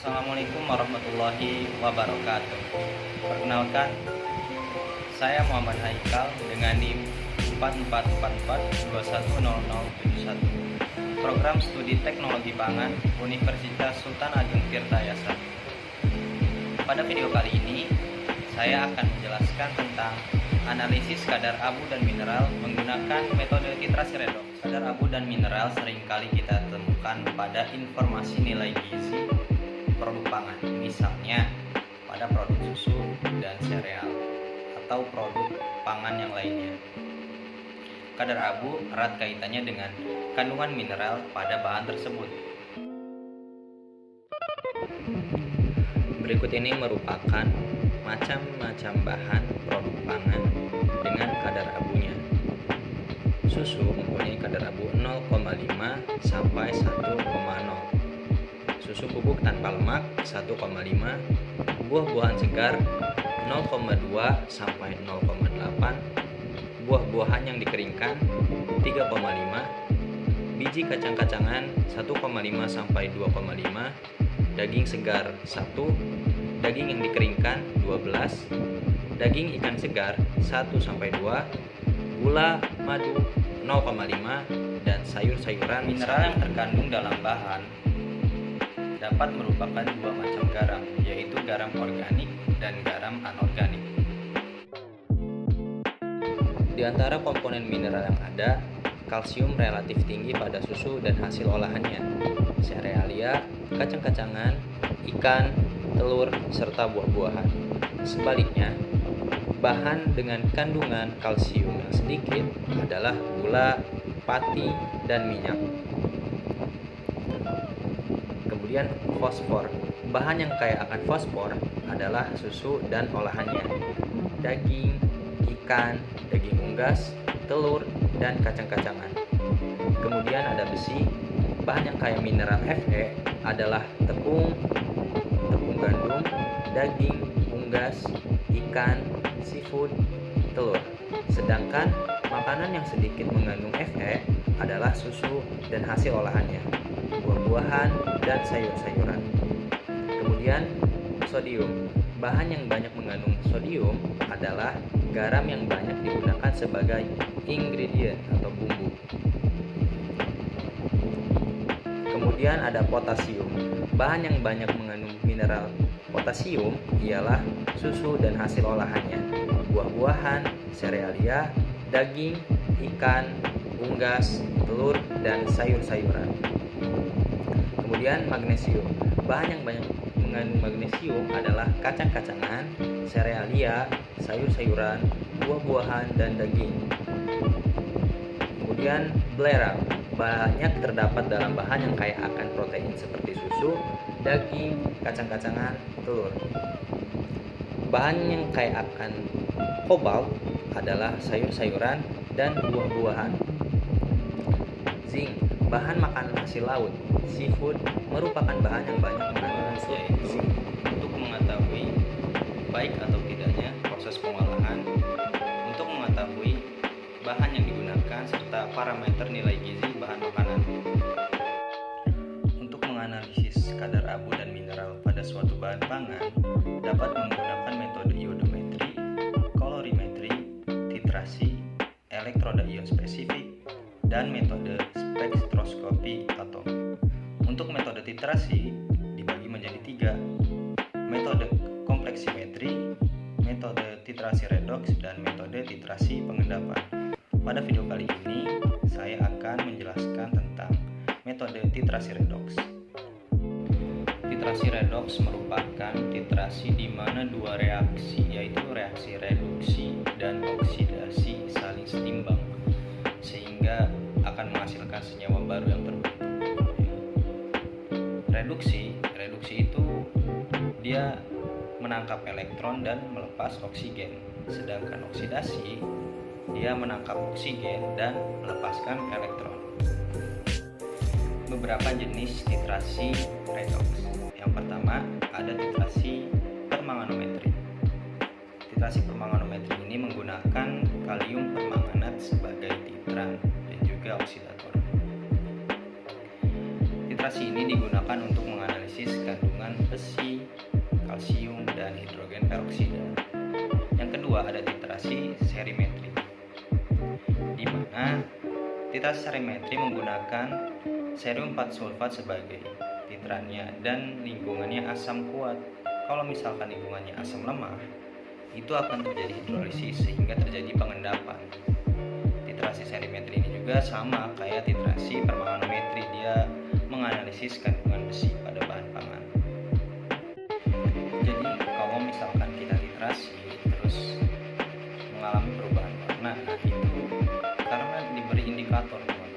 Assalamualaikum warahmatullahi wabarakatuh. Perkenalkan, saya Muhammad Haikal dengan NIM 4444210071, Program Studi Teknologi Pangan Universitas Sultan Ageng Tirtayasa. Pada video kali ini, saya akan menjelaskan tentang analisis kadar abu dan mineral menggunakan metode titrasi redoks. Kadar abu dan mineral seringkali kita temukan pada informasi nilai gizi produk pangan, misalnya pada produk susu dan sereal atau produk pangan yang lainnya. Kadar abu erat kaitannya dengan kandungan mineral pada bahan tersebut. Berikut ini merupakan macam-macam bahan produk pangan dengan kadar abunya. Susu mempunyai kadar abu 0,5 sampai 1,0. Susu bubuk tanpa lemak 1,5, buah-buahan segar 0,2 sampai 0,8, buah-buahan yang dikeringkan 3,5, biji kacang-kacangan 1,5 sampai 2,5, daging segar 1, daging yang dikeringkan 12, daging ikan segar 1 sampai 2, gula, madu 0,5, dan sayur-sayuran. Mineral yang terkandung dalam bahan dapat merupakan dua macam garam, yaitu garam organik dan garam anorganik. Di antara komponen mineral yang ada, kalsium relatif tinggi pada susu dan hasil olahannya, serealia, kacang-kacangan, ikan, telur, serta buah-buahan. Sebaliknya, bahan dengan kandungan kalsium yang sedikit adalah gula, pati, dan minyak. Kemudian fosfor. Bahan yang kaya akan fosfor adalah susu dan olahannya, daging, ikan, daging unggas, telur, dan kacang-kacangan. Kemudian ada besi. Bahan yang kaya mineral Fe adalah tepung, tepung gandum, daging, unggas, ikan, seafood, telur. Sedangkan makanan yang sedikit mengandung Fe adalah susu dan hasil olahannya, buah-buahan, dan sayur-sayuran. Kemudian sodium. Bahan yang banyak mengandung sodium adalah garam yang banyak digunakan sebagai ingredient atau bumbu. Kemudian ada potasium. Bahan yang banyak mengandung mineral potasium ialah susu dan hasil olahannya, buah-buahan, serealia, daging, ikan, unggas, telur, dan sayur-sayuran. Kemudian magnesium. Bahan yang banyak mengandung magnesium adalah kacang-kacangan, serealia, sayur-sayuran, buah-buahan, dan daging. Kemudian belerang. Banyak terdapat dalam bahan yang kaya akan protein seperti susu, daging, kacang-kacangan, telur. Bahan yang kaya akan kobalt adalah sayur-sayuran dan buah-buahan. Zinc. Bahan makanan hasil laut, seafood, merupakan bahan yang banyak mengandung zinc. Untuk mengetahui baik atau tidaknya proses pengolahan, untuk mengetahui bahan yang digunakan serta parameter nilai gizi bahan makanan. Untuk menganalisis kadar abu dan mineral pada suatu bahan pangan dapat menggunakan metode iodometri, kolorimetri, titrasi, elektroda ion spesifik, dan metode spektroskopi atom. Untuk metode titrasi dibagi menjadi 3, metode kompleksimetri, metode titrasi redoks, dan metode titrasi pengendapan. Pada video kali ini, saya akan menjelaskan tentang metode titrasi redoks. Titrasi redoks merupakan titrasi di mana dua reaksi, yaitu reaksi reduksi dan oksidasi, saling setimbang, sehingga akan menghasilkan senyawa baru yang terbentuk. Reduksi itu dia menangkap elektron dan melepas oksigen, sedangkan oksidasi dia menangkap oksigen dan melepaskan elektron. Beberapa jenis titrasi redoks. Yang pertama ada titrasi permanganometri. Titrasi permanganometri ini menggunakan kalium permanganat sebagai titran dan juga oksidator. Titrasi ini digunakan untuk menganalisis menganalisis kandungan besi, kalsium, dan hidrogen peroksida. Yang kedua ada titrasi serimetri, di mana titrasi serimetri menggunakan cerium 4 sulfat sebagai titrannya dan lingkungannya asam kuat. Kalau misalkan lingkungannya asam lemah, itu akan terjadi hidrolisis sehingga terjadi pengendapan. Titrasi serimetri ini juga sama kayak titrasi permanganometri, dia menganalisis kandungan besi pada bahan pangan. Jadi kalau misalkan kita titrasi terus mengalami perubahan warna, nah itu karena diberi indikator teman-teman.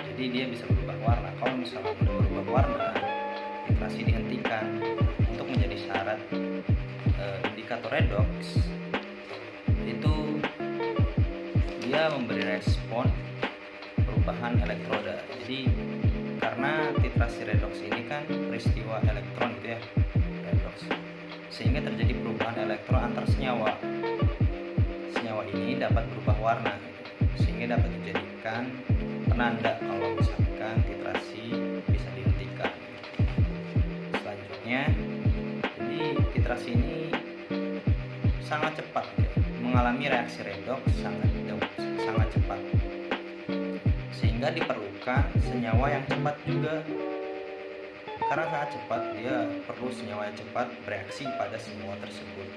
Jadi dia bisa berubah warna. Kalau misalkan sudah berubah warna, titrasi dihentikan untuk menjadi syarat indikator redox. Itu dia memberi respon perubahan elektroda. Jadi karena titrasi redox ini kan peristiwa elektron gitu ya, redox, sehingga terjadi perubahan elektron antar senyawa. Senyawa ini dapat berubah warna, sehingga dapat dijadikan penanda kalau misalkan titrasi bisa dihentikan. Selanjutnya, jadi titrasi ini sangat cepat ya, mengalami reaksi redox sangat cepat, sehingga diperlukan senyawa yang cepat juga. Karena sangat cepat, dia perlu senyawa yang cepat bereaksi pada senyawa tersebut.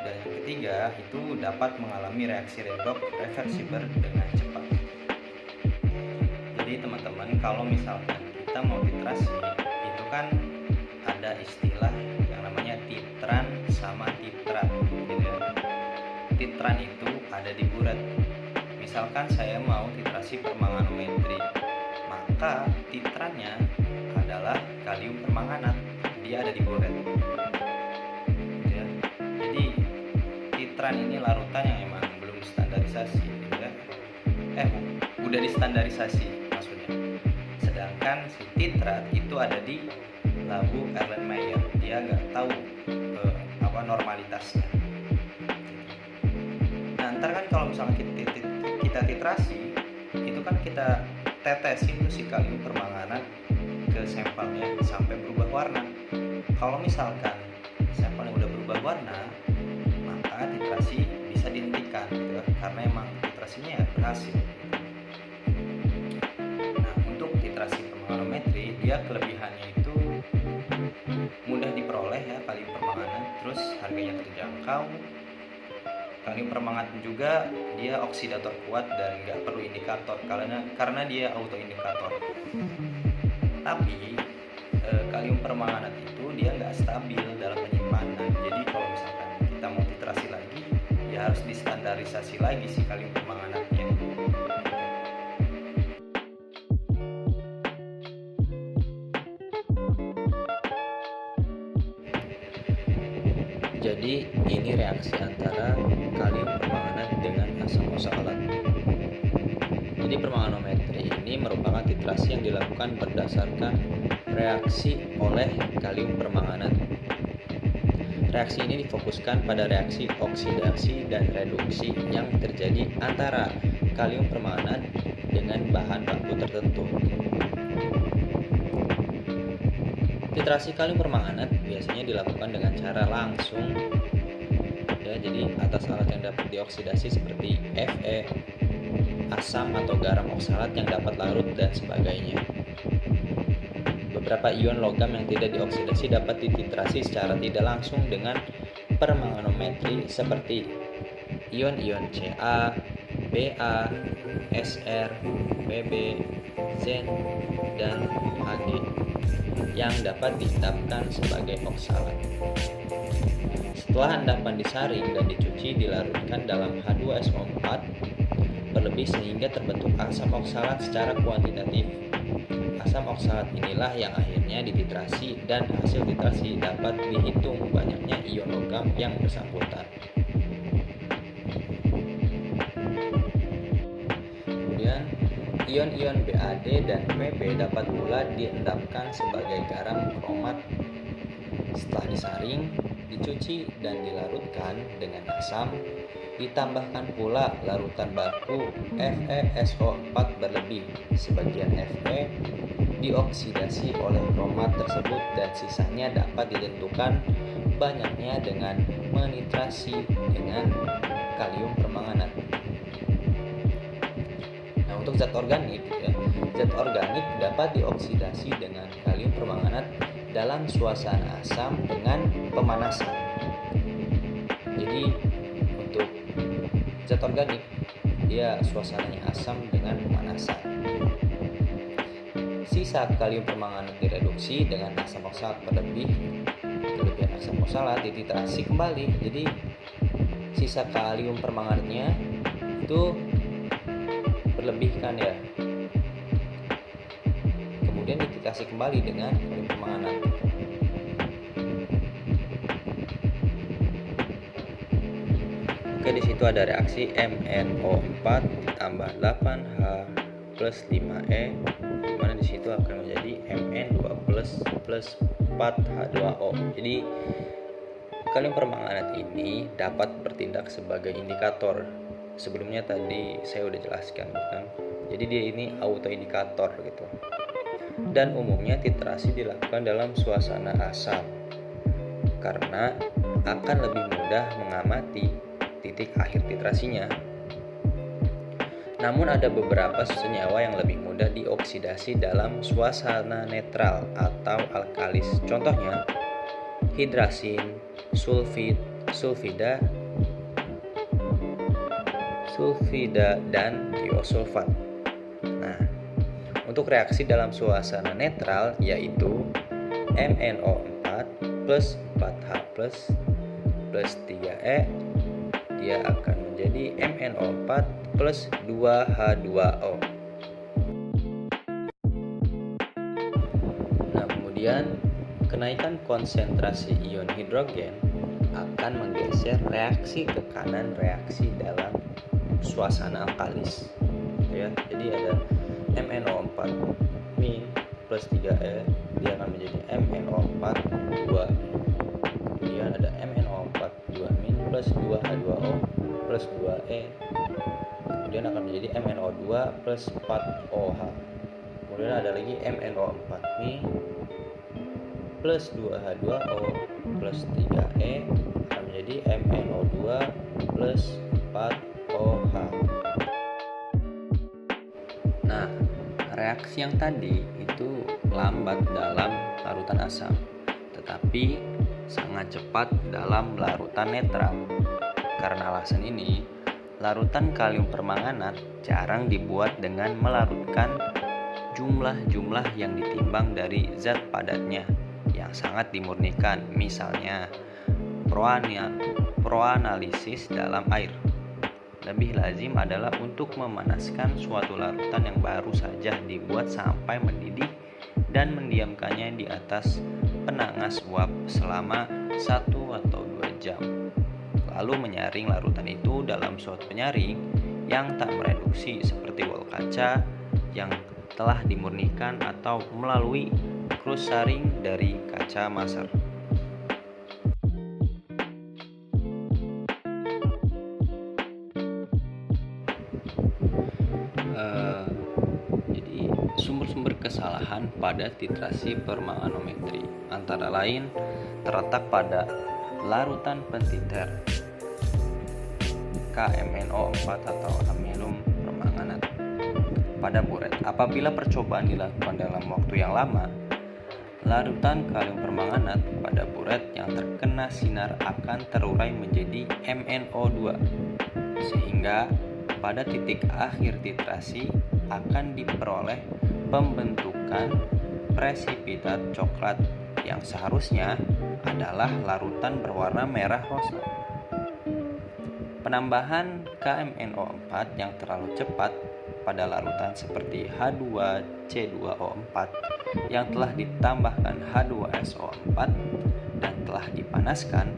Dan yang ketiga, itu dapat mengalami reaksi redox reversibel dengan cepat. Jadi teman-teman, kalau misalkan kita mau titrasi, itu kan ada istilah yang namanya titran sama titrat gitu ya. Titran itu ada di burat. Misalkan saya mau titrasi permanganometri, maka titrannya adalah kalium permanganat, dia ada di burat gitu ya. Jadi titran ini larutan yang emang belum distandarisasi gitu ya. Udah distandarisasi maksudnya. Sedangkan si titrat itu ada di labu Erlenmeyer, dia nggak tahu normalitasnya. Nah, ntar kan kalau misalnya kita titrasi, itu kan kita tetesin tuh si kalium permanganat ke sampelnya sampai berubah warna. Kalau misalkan sampelnya udah berubah warna, maka titrasi bisa dihentikan gitu kan, karena emang titrasinya berhasil. Nah, untuk titrasi permanganometri, dia kelebihannya itu mudah diperoleh ya, kalium permanganat, terus harganya terjangkau. Kalium permanganat juga dia oksidator kuat dan nggak perlu indikator karena dia auto indikator. Tapi kalium permanganat itu dia nggak stabil dalam penyimpanan. Jadi kalau misalkan kita mau titrasi lagi, ya harus distandarisasi lagi si kalium permanganatnya. Jadi ini reaksi antara kalium permanganat dengan asam oksalat. Jadi permanganometri ini merupakan titrasi yang dilakukan berdasarkan reaksi oleh kalium permanganat. Reaksi ini difokuskan pada reaksi oksidasi dan reduksi yang terjadi antara kalium permanganat dengan bahan baku tertentu. Titrasi kalium permanganat biasanya dilakukan dengan cara langsung ya, jadi atas alat yang dapat dioksidasi seperti Fe, asam atau garam oksalat yang dapat larut dan sebagainya. Beberapa ion logam yang tidak dioksidasi dapat dititrasi secara tidak langsung dengan permanganometri seperti ion-ion Ca, Ba, Sr, Pb, Zen, dan Hg yang dapat diendapkan sebagai oksalat. Setelah endapan disaring dan dicuci, dilarutkan dalam H2SO4 berlebih sehingga terbentuk asam oksalat secara kuantitatif. Asam oksalat inilah yang akhirnya dititrasi dan hasil titrasi dapat dihitung banyaknya ion logam yang bersangkutan. Kemudian ion-ion BaD dan Pb dapat pula diendapkan sebagai garam kromat. Setelah disaring, dicuci dan dilarutkan dengan asam, Ditambahkan pula larutan baku FeSO4 berlebih. Sebagian Fe dioksidasi oleh kromat tersebut dan sisanya dapat ditentukan banyaknya dengan menitrasi dengan kalium permanganat. Nah, untuk zat organik zat organik dapat dioksidasi dengan kalium permanganat dalam suasana asam dengan pemanasan. Jadi untuk zat organik dia suasananya asam dengan pemanasan. Sisa kalium permanganat direduksi dengan asam oksalat berlebih. Kelebihan asam oksalat dititrasi kembali. Jadi sisa kalium permanganatnya itu berlebihkan ya. Kemudian dititrasi kembali dengan kalium permanganat. Oke, di situ ada reaksi MnO4 ditambah 8H plus 5E, di mana di situ akan menjadi Mn2 plus 4H2O. Jadi kalium permanganat ini dapat bertindak sebagai indikator. Sebelumnya tadi saya udah jelaskan kan. Jadi dia ini autoindikator gitu. Dan umumnya titrasi dilakukan dalam suasana asam karena akan lebih mudah mengamati titik akhir titrasinya. Namun ada beberapa senyawa yang lebih mudah dioksidasi dalam suasana netral atau alkalis. Contohnya hidrasin, sulfid, sulfida, dan tiosulfat. Nah, untuk reaksi dalam suasana netral yaitu MnO4 plus 4H plus 3E, dia akan menjadi MnO4 plus 2H2O. Nah, kemudian kenaikan konsentrasi ion hidrogen akan menggeser reaksi ke kanan reaksi dalam suasana alkalis. Ya, jadi ada MnO4 min plus 3E, dia akan menjadi MnO4 2. Kemudian ada MnO4 2 min plus 2H2O plus 2E. Kemudian akan menjadi MnO2 plus 4OH. Kemudian ada lagi MnO4 min plus 2H2O plus 3E akan menjadi MnO2 plus 4OH. Nah, reaksi yang tadi itu lambat dalam larutan asam, tetapi sangat cepat dalam larutan netral. Karena alasan ini, larutan kalium permanganat jarang dibuat dengan melarutkan jumlah-jumlah yang ditimbang dari zat padatnya yang sangat dimurnikan, misalnya proanalisis dalam air. Lebih lazim adalah untuk memanaskan suatu larutan yang baru saja dibuat sampai mendidih dan mendiamkannya di atas penangas uap selama 1 atau 2 jam. Lalu menyaring larutan itu dalam suatu penyaring yang tak mereduksi seperti wol kaca yang telah dimurnikan atau melalui krus saring dari kaca maser. Jadi sumber-sumber kesalahan pada titrasi permanganometri antara lain terletak pada larutan pentiter KMNO4 atau aminum permanganat pada buret. Apabila percobaan dilakukan dalam waktu yang lama, larutan kalium permanganat pada buret yang terkena sinar akan terurai menjadi MnO2, sehingga pada titik akhir titrasi akan diperoleh pembentukan presipitat coklat yang seharusnya adalah larutan berwarna merah rosa. Penambahan KMNO4 yang terlalu cepat pada larutan seperti H2C2O4 yang telah ditambahkan H2SO4 dan telah dipanaskan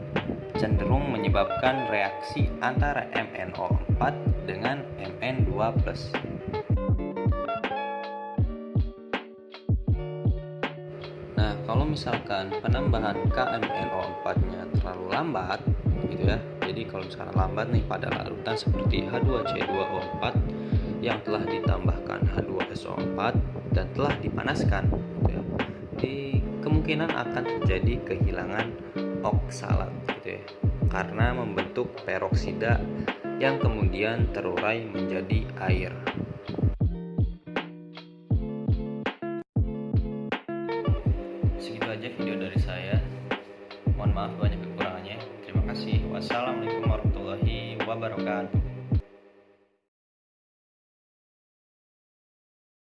cenderung menyebabkan reaksi antara MnO4 dengan Mn2+. Nah, kalau misalkan penambahan KMNO4-nya terlalu lambat gitu ya, jadi Jadi kalau misalkan lambat nih pada larutan seperti H2C2O4 yang telah ditambahkan H2SO4 dan telah dipanaskan, gitu ya, kemungkinan akan terjadi kehilangan oksalat, gitu ya, karena membentuk peroksida yang kemudian terurai menjadi air. Segitu aja video dari saya. Mohon maaf banyak kekurangannya. Terima kasih. Wassalamualaikum warahmatullahi wabarakatuh.